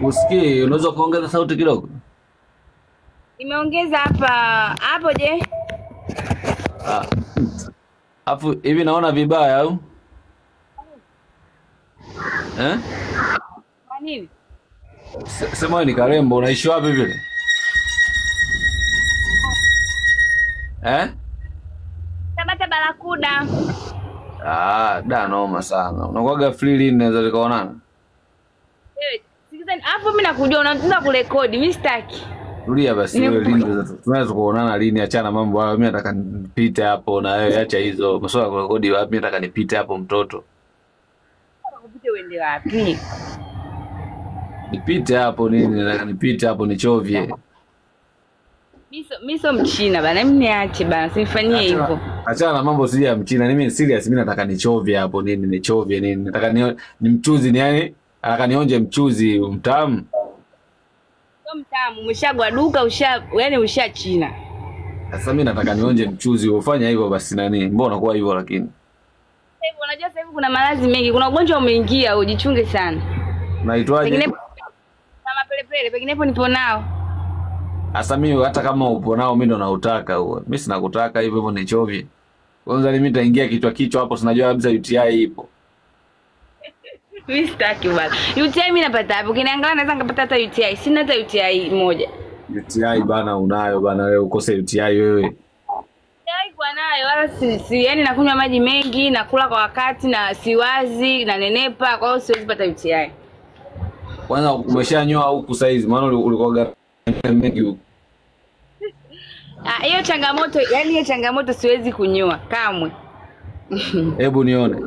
Usikii, unaweza kuongeza sauti kidogo? Nimeongeza hapa. Hapo je? Ah. Afu hivi naona vibaya au? Eh? Kwa nini? Sema wewe ni Karembo, unaishi wapi vile? Tabata Barakuda. Da noma sana. Unakuwaga free lini naweza tukaonana? Sikiza hapo mimi nakujua unataka kurekodi, mimi sitaki. Tulia basi wewe lini tunaweza kuonana lini, achana mambo hayo. Mimi nataka nipite hapo na wewe acha hizo. Masuala ya kurekodi wapi, mimi nataka nipite hapo mtoto. Kupite uende wapi? Nipite hapo nini, nataka nipite hapo nichovye. Mimi so mchina bana, mimi niache bana, usifanyie hivyo. Achana na mambo sija ya mchina, mimi serious, mimi nataka nichovye hapo nini, nichovye nini. Nataka ni mchuzi ni yani, nataka nionje mchuzi mtamu. Sio mtamu, umeshagwa duka yani ushachina. Sasa mimi nataka nionje mchuzi, ufanya hivyo basi nani? Mbona unakuwa hivyo lakini? Sasa unajua sasa hivi kuna maradhi mengi, kuna ugonjwa umeingia, ujichunge sana. Unaitwaje? Pengine kama pelepele, pengine nipo nao. Sasa mimi hata kama upo nao mimi ndo nautaka huo. Mimi sina kutaka hivyo hivyo nichovye. Kwanza mimi nitaingia kichwa hapo, sinajua kabisa UTI ipo. Mimi sitaki bwana. UTI mimi napata hapo. Ukiniangalia naweza nikapata hata UTI. Sina hata UTI moja. UTI bana unayo bana, wewe ukose UTI wewe. UTI kwa nayo wala si yani nakunywa maji mengi, nakula kwa wakati na siwazi na nenepa, kwa hiyo siwezi pata UTI. Kwanza umeshanyoa huku saizi, maana ulikuwa mengi huku. Hiyo changamoto, yani hiyo changamoto siwezi kunyoa kamwe. Hebu nione.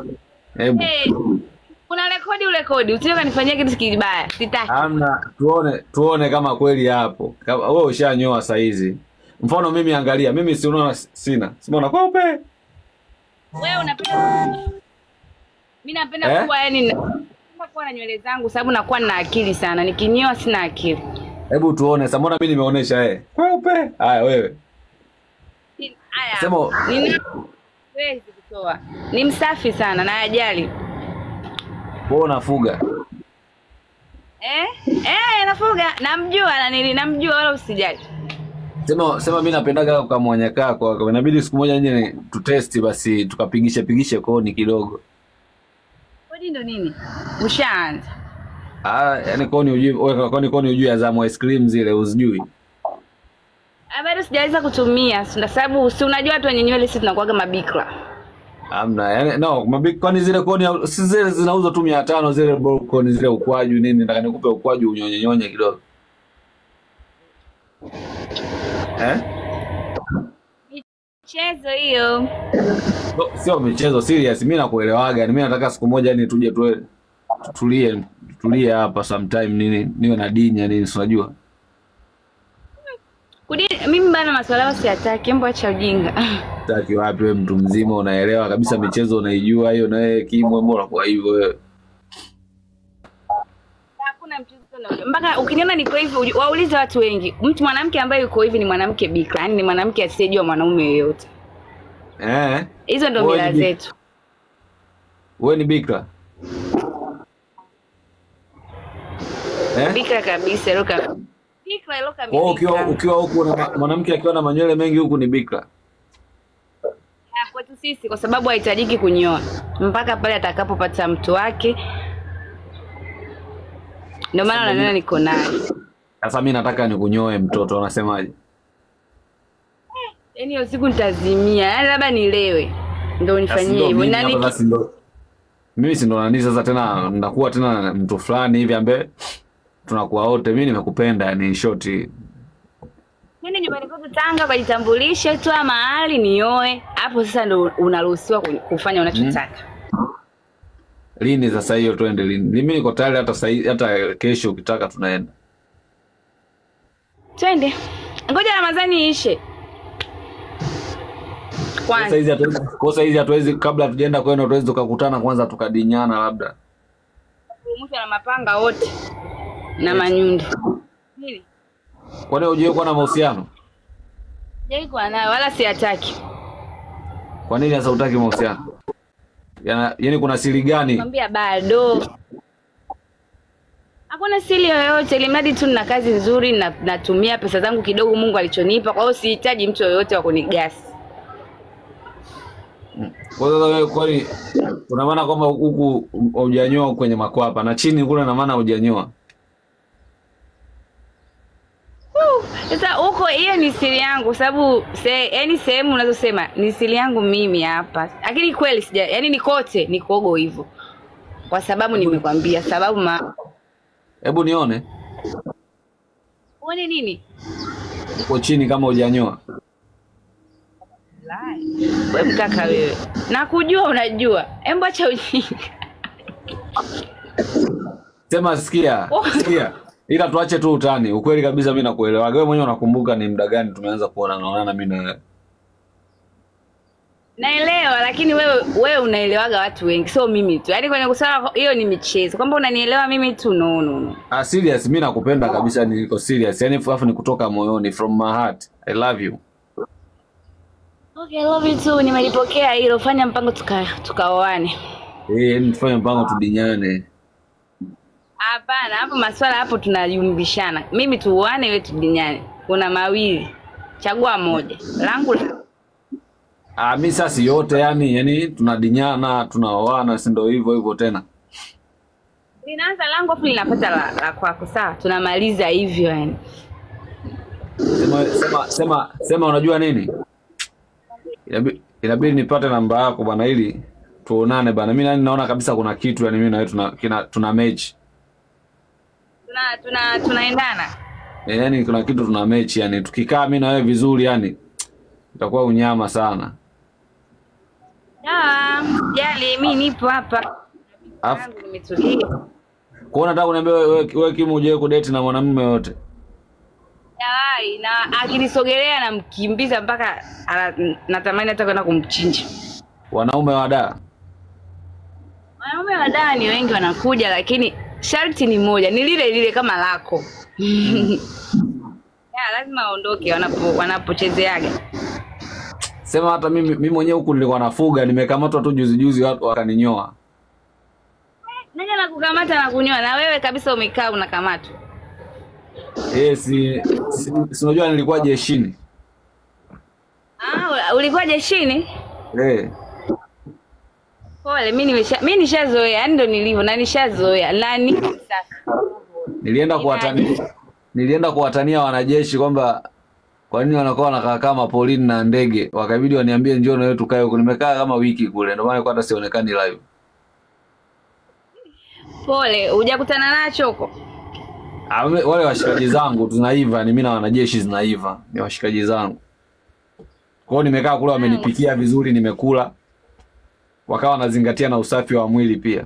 Hebu. Kuna rekodi, usije kanifanyia kitu kibaya. Sitaki. Hamna, tuone kama kweli hapo. Kama wewe ushanyoa saizi. Mfano mimi angalia, mimi si unaona sina. Simona kweupe. Wewe unapenda. Mimi napenda kuwa yani napenda kuwa na nywele zangu sababu nakuwa na akili sana. Nikinyoa sina akili. Hebu tuone, sasa mbona mimi nimeonesha kweupe. Haya wewe. Haya. Sema wewe kutoa. Ni msafi sana na ajali. wewe unafuga. Nafuga. Namjua wala usijali. Sema mimi napendaga kwa mwanya kako. Inabidi siku moja nje tutesti basi tukapigishe koni kidogo. Kodi ndo nini? Ushaanza. Yani koni ujui Azam ice cream zile uzijui. Bado sijaweza kutumia, sababu si unajua watu wenye nywele sisi tunakuaga mabikra. Hamna, yani no, kwani zile koni si zile zinauzwa tu 500 zile koni zile ukwaju nini, nataka nikupe ukwaju unyonye kidogo. Michezo hiyo. No, sio michezo serious, mimi nakuelewaga. Mimi nataka siku moja yani tuje tulie hapa sometime nini, niwe na dinya nini, unajua. Mimi bana maswala siyataki, hebu acha ujinga. Taki wapi wewe, mtu mzima unaelewa kabisa michezo unaijua hiyo, na wewe kimwe mbona kwa hivyo wewe? Hakuna mchezo na mpaka ukiniona niko hivi waulize watu wengi. Mtu mwanamke ambaye yuko hivi ni mwanamke bikra, yani ni mwanamke asiyejua mwanaume yoyote. Hizo ndio mila zetu. Wewe ni bikra? Bikra kabisa, loka. Bikra loka mimi. Ukiwa huku na mwanamke akiwa na manywele mengi huku ni bikra. Kwetu sisi kwa sababu haitajiki kunyoa mpaka pale atakapopata mtu wake. Ndio maana unaniona niko naye. Sasa mimi nataka nikunyoe mtoto, unasemaje? Yaani usiku nitazimia. Yaani labda nilewe. Ndio unifanyie hivyo. Mimi si ndo nani sasa tena ndakuwa tena mtu fulani hivi ambaye tunakuwa wote. Mimi nimekupenda yani shoti. Mimi nyumbani kwetu Tanga kujitambulisha tu mahali nioe. Hapo sasa ndo unaruhusiwa kufanya unachotaka. Lini sasa hiyo twende lini? Mimi niko tayari hata kesho ukitaka tunaenda. Twende. Ngoja Ramadhani iishe. Kwanza hizi hatuwezi kabla tujaenda kwenda hatuwezi tukakutana kwanza tukadinyana labda. Mwisho na mapanga wote na manyundo. Nini? Kwani hujui kuwa na mahusiano? Sijai kuwa nayo wala siataki. Kwa nini sasa hutaki mahusiano? Yaani kuna siri gani? Nakwambia bado. Hakuna siri yoyote, ili mradi tu nina kazi nzuri na natumia pesa zangu kidogo Mungu alichonipa. Kwa hiyo sihitaji mtu yoyote wa kunigasi. Kwa hiyo kwani kuna maana kwamba huku hujanyoa kwenye makwapa na chini kule na maana hujanyoa? Sasa huko hiyo ni siri yangu sababu yani sehemu unazosema ni siri yangu mimi hapa. Lakini kweli yani ni kote ni kogo hivyo. Kwa sababu nimekwambia sababu Hebu nione. Uone nini? Uko chini kama hujanyoa. Wewe mkaka wewe. Nakujua unajua. Hebu acha ujinga. Sema sikia. Ila tuache tu utani. Ukweli kabisa mimi nakuelewa. Wewe mwenyewe unakumbuka ni muda gani tumeanza kuonana mimi na wewe? Naelewa lakini wewe unaelewaga watu wengi sio mimi tu. Yaani kwenye kusema hiyo ni michezo. Kwamba unanielewa mimi tu no. Serious mimi nakupenda kabisa, niko serious. Yaani afu ni kutoka moyoni, from my heart. I love you. Okay, I love you too. Nimelipokea hilo. Fanya mpango tukaoane. Tufanye mpango tudinyane. Hapana, hapo maswala hapo tunayumbishana. Mimi tuoane wewe tudinyane. Kuna mawili. Chagua moja. Langu mimi sasa yote yani tunadinyana, tunaoana, si ndio hivyo tena. Ninaanza langu afu ninapata la kwako sawa. Tunamaliza hivyo yani. Sema unajua nini? Inabidi nipate namba yako bana ili tuonane bana. Mimi naona kabisa kuna kitu yani mimi na wewe tuna match. Tunaendana. Yani kuna kitu tuna match yani tukikaa mimi na wewe vizuri yani itakuwa unyama sana. Jali mimi nipo hapa. Yangu nimetulia. Kwa unataka kuniambia wewe Kimu uje kudate na mwanamume yote? Yai na akinisogelea na mkimbiza mpaka natamani hata kwenda kumchinja. Wanaume wa daa? Wanaume wa daa ni wengi wanakuja lakini sharti ni moja, ni lile kama lako. Lazima waondoke wanapochezeaga. Sema hata mimi mwenyewe huku nilikuwa nafuga, nimekamatwa tu juzi watu wakaninyoa. Nani anakukamata na kunyoa? Na wewe kabisa umekaa unakamatwa. Si unajua nilikuwa jeshini. Ulikuwa jeshini? Pole, mimi nishazoea, yani ndo nilivyo na nishazoea. Nani sasa? Nilienda kuwatania wanajeshi kwamba kwa nini wanakuwa wanakaa kama polini na ndege, wakabidi waniambie njoo na wewe tukae huko. Nimekaa kama wiki kule, ndio maana hata sionekani live. Pole, hujakutana nacho huko? Wale washikaji zangu tunaiva, ni mimi na wanajeshi zinaiva, ni washikaji zangu. Kwa hiyo nimekaa kule wamenipikia vizuri, nimekula. Wakawa wanazingatia na usafi wa mwili pia.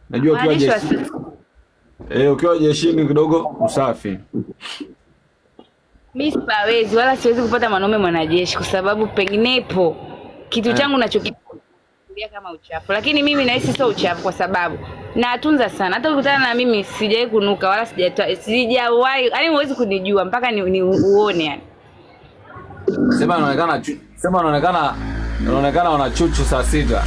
Najua ukiwa jeshini. Ukiwa jeshini kidogo usafi. Mimi siwezi wala siwezi kupata mwanaume mwanajeshi kwa sababu penginepo kitu changu nachokifikiria kama uchafu. Lakini mimi nahisi sio uchafu kwa sababu natunza sana. Hata ukutana na mimi sijawahi kunuka wala sijawahi, yani huwezi kunijua mpaka ni uone yani. Sema inaonekana wana chuchu saa 6.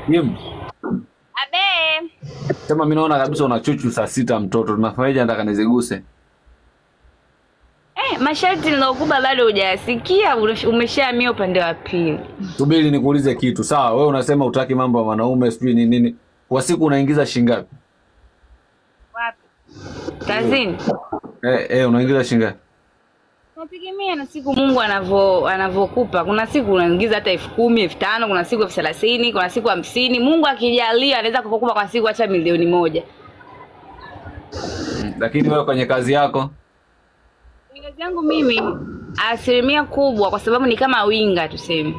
Yim. Abe. Sema mimi naona kabisa una chuchu saa 6 mtoto. Tunafanyaje nataka niziguse? Masharti nilokupa bado hujasikia, umeshaamia upande wa pili. Subiri nikuulize kitu. Sawa, wewe unasema utaki mambo ya wanaume sijui nini. Kwa siku unaingiza shilingi ngapi? Wapi? Kazini. Unaingiza shilingi ngapi? Nategemea na siku Mungu anavokupa. Kuna siku unaingiza hata 10,000, 5,000, kuna siku 30,000, kuna siku 50. Mungu akijalia anaweza kukupa kwa siku hata milioni 1. Lakini wewe kwenye kazi yako? Kazi yangu mimi asilimia kubwa kwa sababu ni kama winga tuseme.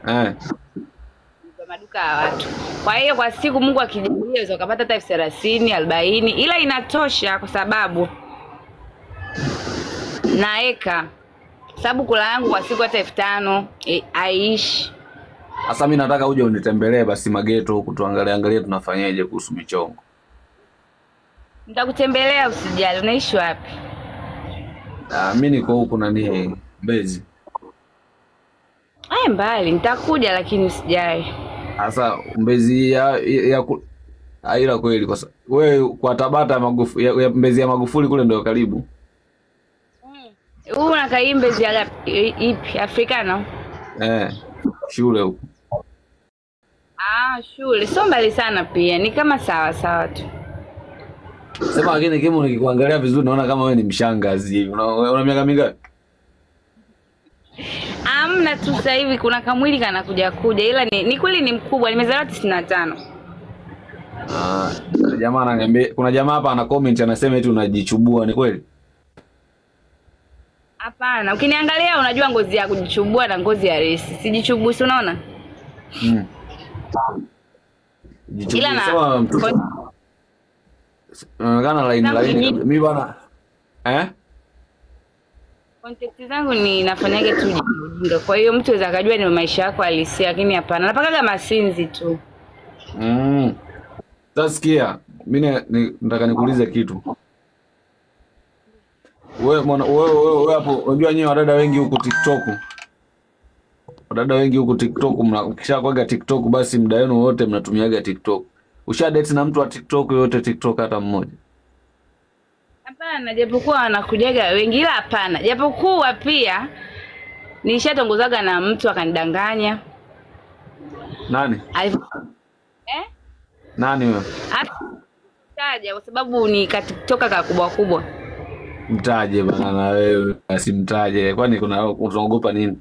Kwa maduka ya watu. Kwa hiyo kwa siku Mungu akijalia unaweza kupata hata 30,000, 40, ila inatosha kwa sababu naeka sababu kula yangu kwa siku hata 5,000 aishi. Sasa mimi nataka uje unitembelee basi Mageto huku tuangalie tunafanyaje kuhusu michongo. Nitakutembelea usijali. Unaishi wapi? Mimi niko huku nani Mbezi. mbali nitakuja lakini sijai. Sasa Mbezi ila kweli kwa wewe kwa Tabata ya Mbezi ya Magufuli kule ndio karibu. Huu unakaa Mbezi ya ipi? Africana? Shule huko. Shule sio mbali sana pia, ni kama sawa tu. Sema lakini Kimu nikikuangalia vizuri naona kama wewe ni mshangazi hivi. Una miaka mingapi? Amna tu sasa hivi kuna kamwili kanakuja ila ni kweli ni mkubwa, nimezaliwa 95. Jamaa ananiambia kuna jamaa hapa ana comment anasema eti unajichubua, ni kweli? Hapana, ukiniangalia unajua ngozi ya kujichubua na ngozi ya resi. Sijichubui, si unaona? Ila na unaonekana line mimi bwana. Contact zangu ni nafanyaga tu jinga. Kwa hiyo mtu anaweza kujua ni maisha yako halisi, lakini hapana. Napakaga masinzi tu. Tasikia. Mimi nataka nikuulize kitu. Wewe hapo unajua nyinyi wadada wengi huko TikTok. Wadada wengi huko TikTok mkishakuaga TikTok basi muda wenu wote mnatumiaga TikTok. Ushadate na mtu wa TikTok yote TikTok hata mmoja? Hapana, japokuwa anakujaga wengi ila hapana. Japokuwa pia nishatongozaga na mtu akanidanganya. Nani? Nani wewe? Taja kwa sababu ni TikToker kakubwa. Mtaje bana na wewe, asimtaje. Kwani unaogopa nini?